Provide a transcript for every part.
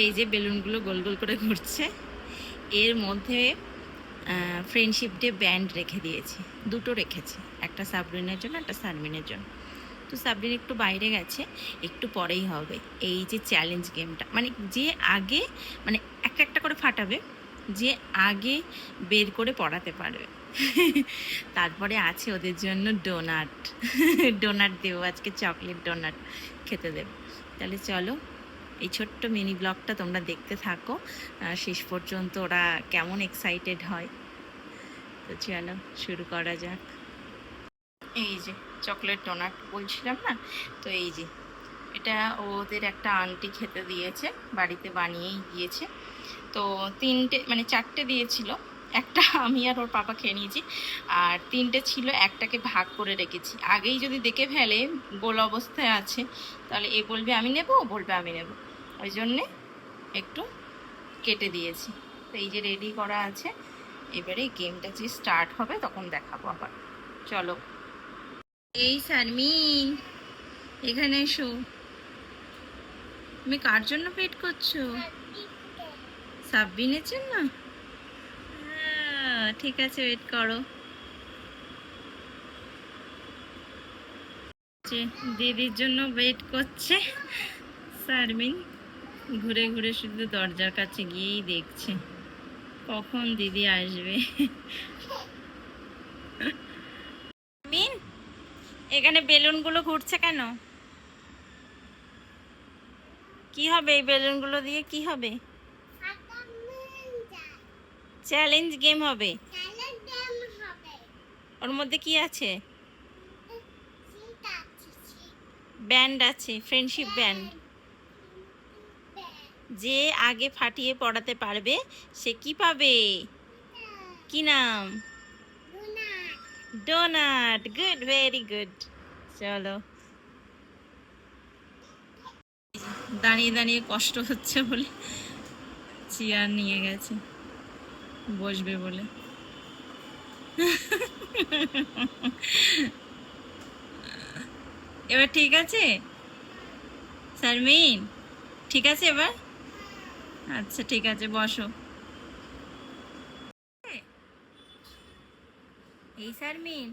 এই যে বেলুনগুলো গোল গোল করে ঘুরছে, এর মধ্যে ফ্রেন্ডশিপ ডে ব্যান্ড রেখে দিয়েছি, দুটো রেখেছি, একটা সাবরিনের জন্য একটা সারমিনের জন্য। তো সাবরিন একটু বাইরে গেছে, একটু পরেই হবে এই যে চ্যালেঞ্জ গেমটা, মানে যে আগে, মানে একটা একটা করে ফাটাবে, যে আগে বের করে পড়াতে পারবে। তারপরে আছে ওদের জন্য ডোনাট। ডোনাট দেবো আজকে, চকলেট ডোনাট খেতে দেবো। তাহলে চলো এই ছোট্ট মিনি ব্লগটা তোমরা দেখতে থাকো শেষ পর্যন্ত, ওরা কেমন এক্সাইটেড হয়। তো চলো শুরু করা যাক। এই যে চকলেট ডোনাট বলছিলাম না, তো এই যে এটা ওদের একটা আন্টি খেতে দিয়েছে, বাড়িতে বানিয়েই দিয়েছে। তো তিনটে, মানে চারটে দিয়েছিল, একটা আমি আর ওর পাপা খেয়ে নিয়েছি, আর তিনটে ছিল, একটাকে ভাগ করে রেখেছি। আগেই যদি দেখে ফেলে গোল অবস্থায় আছে, তাহলে এ বলবে আমি নেব, ও বলবে আমি নেব, ওই জন্যে একটু কেটে দিয়েছি। তো এই যে রেডি করা আছে, এবারে গেমটা যে স্টার্ট হবে তখন দেখাবো আবার। চলো। এই শারমিন, এখানে এসো। তুমি কার জন্য ওয়েট করছো? সাব্বিনের জন্য? ঠিক আছে, ওয়েট করো। দিদির জন্য ওয়েট করছে শারমিন, ঘুরে ঘুরে শুধু দরজার কাছে গিয়েই দেখছে কখন দিদি আসবে। শারমিন, এখানে বেলুনগুলো ঘুরছে কেন? কি হবে এই বেলুনগুলো দিয়ে, কি হবে? চ্যালেঞ্জ গেম হবে। ওর মধ্যে কি আছে? ব্যান্ড আছে, ফ্রেন্ডশিপ ব্যান্ড। যে আগে ফাটিয়ে পড়াতে পারবে সে কি পাবে? কি নাম? ডোনাট। Good, very good. চলো। দাঁড়িয়ে দাঁড়িয়ে কষ্ট হচ্ছে বলে চেয়ার নিয়ে গেছে, বসবে বলে। এবার ঠিক আছে শারমিন? ঠিক আছে এবার? আচ্ছা ঠিক আছে, বসো। এই শারমিন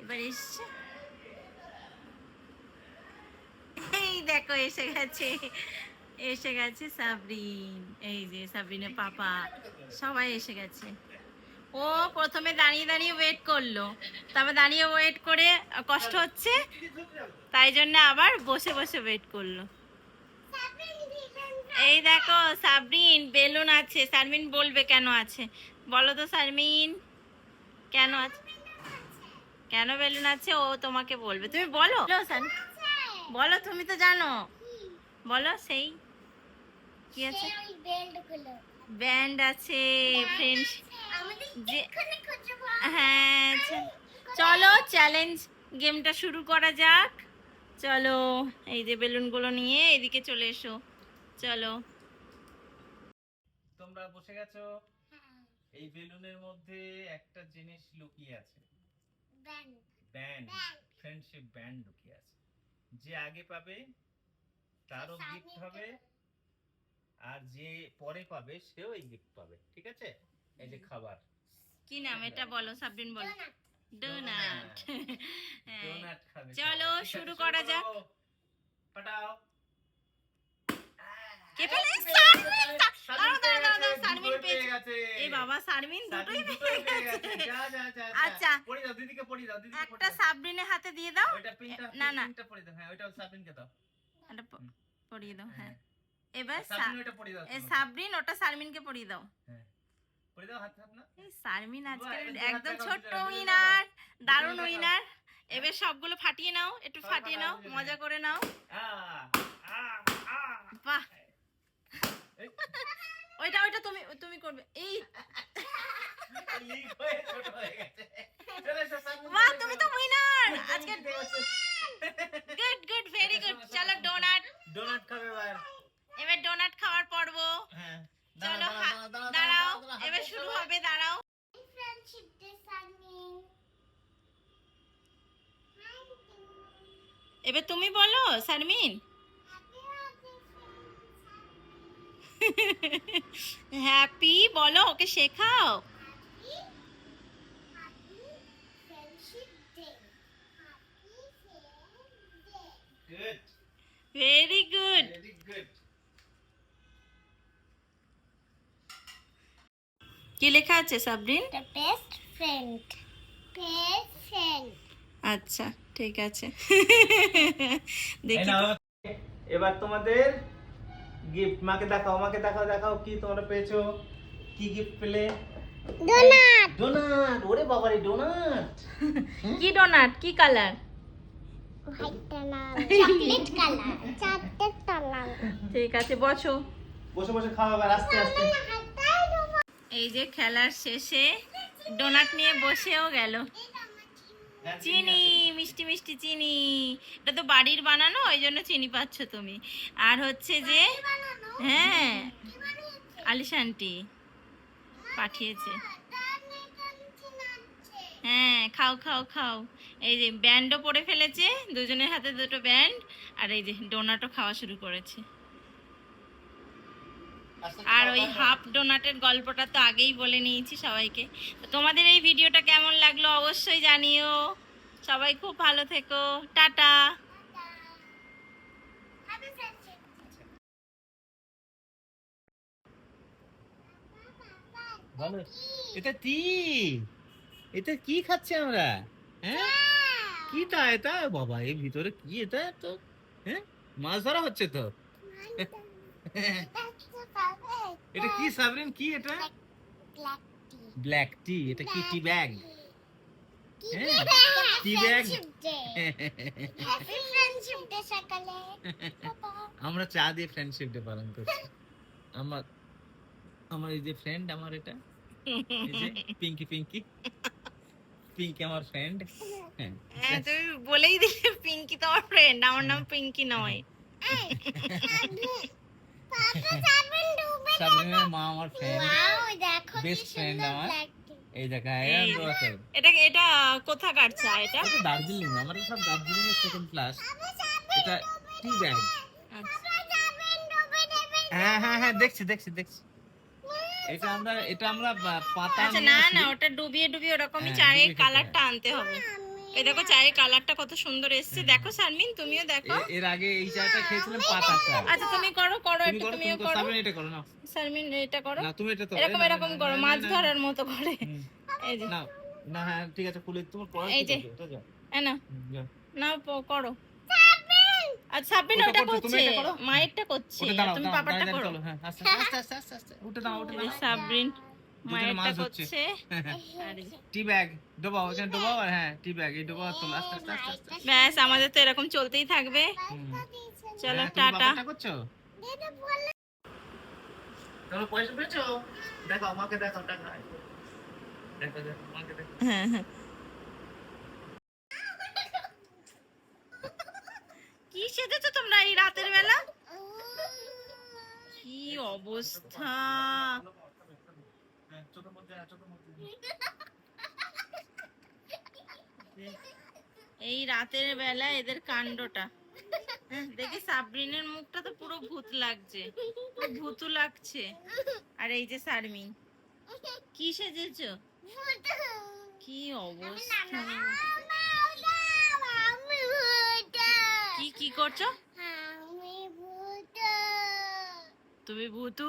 এবার এসছে, এই দেখো এসে গেছে, এসে গেছে সাবরিন। এই যে সাবরিনের পাপা, সবাই এসে গেছে। ও প্রথমে দাঁড়িয়ে দাঁড়িয়ে ওয়েট করলো, তারপর দাঁড়িয়ে ওয়েট করে কষ্ট হচ্ছে, তাই জন্য আবার বসে বসে ওয়েট করলো। এই দেখো সাবরিন, বেলুন আছে। শারমিন বলবে কেন আছে, বলো তো শারমিন, কেন আছে? কেন বেলুন আছে ও তোমাকে বলবে, তুমি বলো। বলো, তুমি তো জানো, বলো। সেই কি আছে? ব্যান্ড আছে, ফ্রেন্ডস। হ্যাঁ, চলো চ্যালেঞ্জ গেমটা শুরু করা যাক। চলো, এই যে বেলুনগুলো নিয়ে এদিকে চলে এসো। চলো। তোমরা বসে গেছো, এই বেলুনের মধ্যে একটা জিনিস লুকিয়ে আছে, ব্যান্ড, ফ্রেন্ডশিপ ব্যান্ড লুকিয়ে আছে। যে আগে পাবে তারও গিফট হবে, আর যে পরে পাবে সেও এই গিফট পাবে, ঠিক আছে? এই যে খাবার। কি নাম এটা বলো সাবরিন, বলো। ডোনাট। ডোনাট খাবে। চলো শুরু করা যাক। ফাটাও। কে পেলে? শারমিন। দাঁড়াও দাঁড়াও দাঁড়াও, শারমিন পেয়েছে। এই বাবা, শারমিন দুটোই পেয়ে গেছে। আচ্ছা, পড়ি দাও দিদিকে, পড়ি দাও দিদিকে। একটা সাবরিনের হাতে দিয়ে দাও। ওইটা পিনটা, না না, পিনটা পড়ি দাও। হ্যাঁ, ওইটা সাবরিনকে দাও। এটা পরিয়ে দাও। হ্যাঁ, এবার সাবরিন ওইটা পড়ি দাও। সাবরিন ওটা শারমিনকে পরিয়ে দাও। হ্যাঁ, পড়ি দাও, হাত হাত না। এই শারমিন আজকে একদম ছোট্ট উইনার, দারুণ উইনার। এবার সবগুলো ফাটিয়ে নাও, একটু ফাটিয়ে নাও, মজা করে নাও। বাহ, ওইটা ওইটা তুমি তুমি করবে। এই বাহ, তুমি তো উইনার আজকে। Good good, very good. চলো ডোনাট, ডোনাট খাবে এবার। এবার ডোনাট খাওয়ার পর্ব। হ্যাঁ, চলো দাঁড়াও, এবার শুরু হবে, দাঁড়াও। এবার তুমি বলো শারমিন। হ্যাপি বলো, ওকে শেখাও। Good, very good. Very good. কি লেখা আছে Sabrin? The best friend. Best friend. আচ্ছা ঠিক আছে। এই দেখি নাও, এবার তোমাদের গিফট মাকে দেখাও, মাকে দেখাও, দেখাও কি তোমরা পেয়েছো, কি গিফট পেলে? Donut. ডোনাট। ওরে বাবারে, ডোনাট। কি ডোনাট, কি colour? White donut. Chocolate color. Chocolate color. ঠিক আছে, বসো। বসে বসে খাও আবার আস্তে আস্তে। এই যে খেলার শেষে ডোনাট নিয়ে বসেও গেল। হ্যাঁ, চিনি, মিষ্টি মিষ্টি চিনি। এটা তো বাড়ির বানানো, ওই জন্য চিনি পাচ্ছ তুমি। আর হচ্ছে যে হ্যাঁ, আলিশা আন্টি পাঠিয়েছে। হ্যাঁ, খাও খাও খাও। এই যে ব্যান্ডও পরে ফেলেছে, দুজনের হাতে দুটো ব্যান্ড। আর এই যে ডোনাটও খাওয়া শুরু করেছে। আস্তে আস্তে আর খাও, ওই খাও, খাও। হাফ ডোনাটের গল্পটা তো আগেই বলে নিয়েছি সবাইকে। তো তোমাদের এই ভিডিওটা কেমন লাগলো অবশ্যই জানিও। সবাই খুব ভালো থেকো, টাটা। Happy friendship. বলো, এটা কি, এটা কি খাচ্ছি আমরা? হ্যাঁ, কিটা এটা? বাবা, এর ভিতরে কি এটা? তো হ্যাঁ, মাছ ধরা হচ্ছে তো। এটা কি সাবরিন, কি এটা? Black tea. ব্ল্যাক টি। এটা কি টি ব্যাগ? হ্যাঁ, টি Happy bag. friendship day. Happy friendship day সকালে। আমরা চা দিয়ে ফ্রেন্ডশিপ ডে পালন করছি। আমার আমার এই যে ফ্রেন্ড, আমার এটা এই যে পিঙ্কি, পিঙ্কি পিঙ্কি আমার ফ্রেন্ড। হ্যাঁ, হ্যাঁ, তুমি বলেই দিলে পিঙ্কি তোমার ফ্রেন্ড। আমার নাম পিঙ্কি নয়। পাপা সাবন ডুবে। সাবরিনের মা আমার ফ্রেন্ড, Wow, দেখো কি বেস্ট ফ্রেন্ড সুন্দর আমার। black tea. এই দেখা এই যে। এটা এটা কোথাকার চা এটা? এটা দার্জিলিং, আমার সব দার্জিলিং এর সেকেন্ড ক্লাস। এটা টি ব্যাগ। আচ্ছা। সাবন ডুবে দেবে। হ্যাঁ হ্যাঁ হ্যাঁ, দেখছি দেখছি দেখছি। এটা আমরা পাতা আচ্ছা, নিয়ে না আসি। না, ওটা ডুবিয়ে ডুবিয়ে ওরকমই হ্যাঁ, চায়ের ডুবিয়ে খেতে কালারটা আনতে হবে। এই দেখো চায়ের কালারটা কত সুন্দর এসেছে। দেখো শারমিন, তুমিও দেখো। এর আগে এই চাটা খেয়েছিলাম পাতা চা। আচ্ছা তুমি করো করো, তুমি একটু করো, তুমিও তুমি করো। সাবরিন এটা করো না। শারমিন এটা করো। না তুমি এটা তো এরকম এরকম করো, মাছ ধরার মতো করে। এই যে না না, হ্যাঁ ঠিক আছে, খুলে তোমার পড়া এই কি যে। করছো? এটা যাও। এ না যাও। না, করো। আচ্ছা সাবিন ওটা ওটা করছো, তুমি করছে, এটা করো। মায়েরটা করছে, ওটা আর দাঁড়াও, তুমি দাঁড়াও, পাপারটা দাঁড়াও, করো। চলো, হ্যাঁ, আস্তে আস্তে আস্তে আস্তে আস্তে। উঠে দাও, উঠে এই দাও। যে সাবরিন দুজনে মায়েরটা মাছ হচ্ছে। করছে। আর এই যে। টি ব্যাগ ডোবাও, এখানে ডোবাও, আর হ্যাঁ টি ব্যাগ এই ডোবাও, তোলো আস্তে আস্তে আস্তে আস্তে। ব্যাস, আমাদের তো এরকম চলতেই থাকবে। হুম। চলো হ্যাঁ, তুমি টাটা। বাবারটা করছো? চলো, পয়সা পেয়েছো? দেখাও মাকে, দেখাও টাকা। দেখো দেখো মাকে দেখো। হ্যাঁ হ্যাঁ। কি সেজেছো তোমরা এই রাতের বেলা? কি অবস্থা! হ্যাঁ, চোখের মধ্যে, হ্যাঁ, চোখের মধ্যে। এই রাতের বেলা এদের কাণ্ডটা দেখি। সাবরিনের মুখটা তো পুরো ভূত লাগছে, পুরো ভূতু লাগছে। আর এই যে শারমিন, কি সেজেছো? কি অবস্থা! কি কি করছো তুমি? ভূতু?